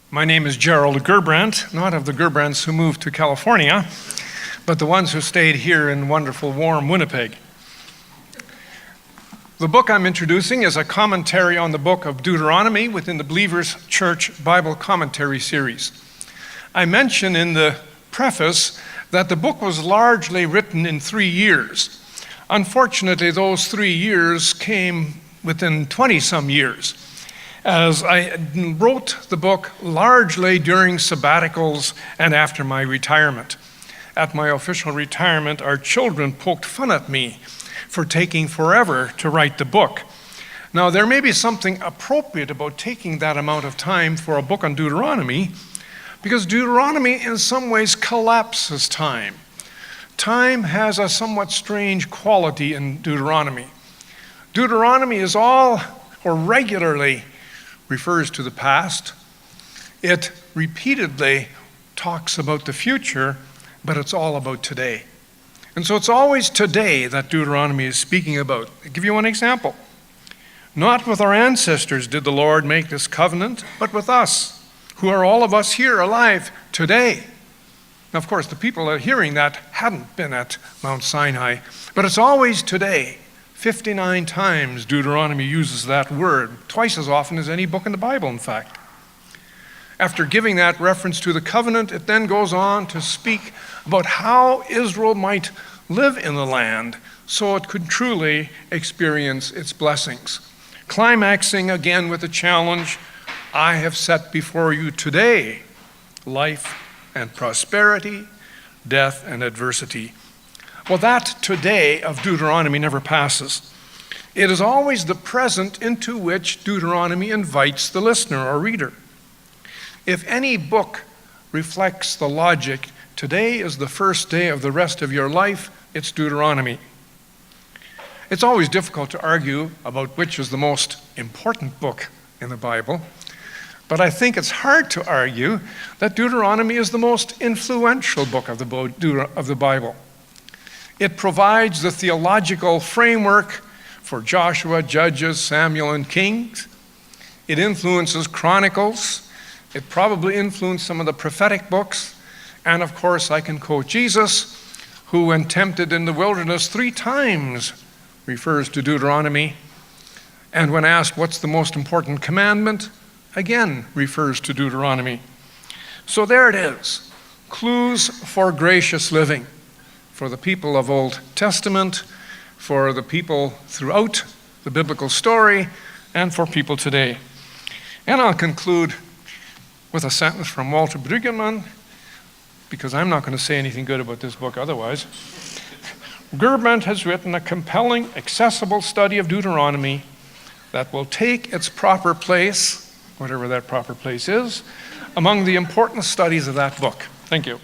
My name is Gerald Gerbrandt, not of the Gerbrandts who moved to California, but the ones who stayed here in wonderful, warm Winnipeg. The book I'm introducing is a commentary on the book of Deuteronomy within the Believers Church Bible Commentary series. I mention in the preface that the book was largely written in 3 years. Unfortunately, those 3 years came within 20-some years, as I wrote the book largely during sabbaticals and after my retirement. At my official retirement, our children poked fun at me for taking forever to write the book. Now, there may be something appropriate about taking that amount of time for a book on Deuteronomy, because Deuteronomy in some ways collapses time. Time has a somewhat strange quality in Deuteronomy. Deuteronomy is all, or regularly, refers to the past. It repeatedly talks about the future, but it's all about today. And so it's always today that Deuteronomy is speaking about. I'll give you one example. Not with our ancestors did the Lord make this covenant, but with us, who are all of us here alive today. Now, of course, the people that are hearing that hadn't been at Mount Sinai, but it's always today. 59 times Deuteronomy uses that word, twice as often as any book in the Bible, in fact. After giving that reference to the covenant, it then goes on to speak about how Israel might live in the land so it could truly experience its blessings. Climaxing again with the challenge, I have set before you today life and prosperity, death and adversity. Well, that today of Deuteronomy never passes. It is always the present into which Deuteronomy invites the listener or reader. If any book reflects the logic, today is the first day of the rest of your life, it's Deuteronomy. It's always difficult to argue about which is the most important book in the Bible, but I think it's hard to argue that Deuteronomy is the most influential book of the Bible. It provides the theological framework for Joshua, Judges, Samuel, and Kings. It influences Chronicles. It probably influenced some of the prophetic books. And of course, I can quote Jesus, who, when tempted in the wilderness 3 times, refers to Deuteronomy. And when asked what's the most important commandment, again refers to Deuteronomy. So there it is, clues for gracious living. For the people of Old Testament, for the people throughout the biblical story, and for people today. And I'll conclude with a sentence from Walter Brueggemann, because I'm not going to say anything good about this book otherwise. Gerbrandt has written a compelling, accessible study of Deuteronomy that will take its proper place, whatever that proper place is, among the important studies of that book. Thank you.